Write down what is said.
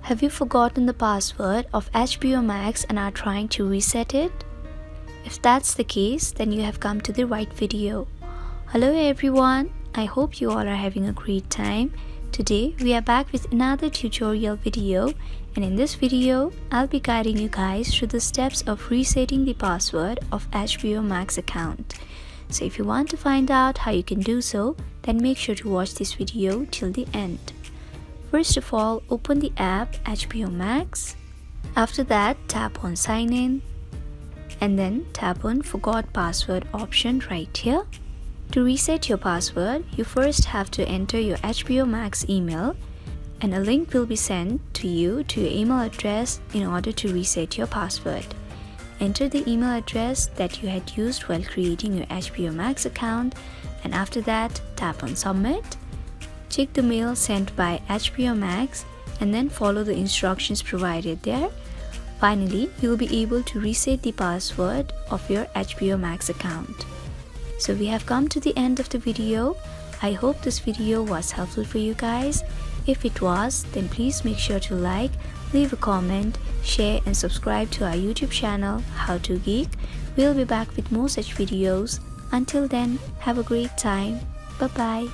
Have you forgotten the password of HBO Max and are trying to reset it? If that's the case, then you have come to the right video. Hello everyone, I hope you all are having a great time. Today we are back with another tutorial video, and in this video I'll be guiding you guys through the steps of resetting the password of HBO Max account. So if you want to find out how you can do so, then make sure to watch this video till the end. First of all, open the app HBO Max. After that, tap on Sign In and then tap on Forgot Password option right here. To reset your password, you first have to enter your HBO Max email, and a link will be sent to you to your email address in order to reset your password. Enter the email address that you had used while creating your HBO Max account, and after that, tap on Submit. Check the mail sent by HBO Max and then follow the instructions provided there. Finally, you will be able to reset the password of your HBO Max account. So we have come to the end of the video. I hope this video was helpful for you guys. If it was, then please make sure to like, leave a comment, share and subscribe to our YouTube channel How to Geek. We'll be back with more such videos. Until then, have a great time. Bye bye.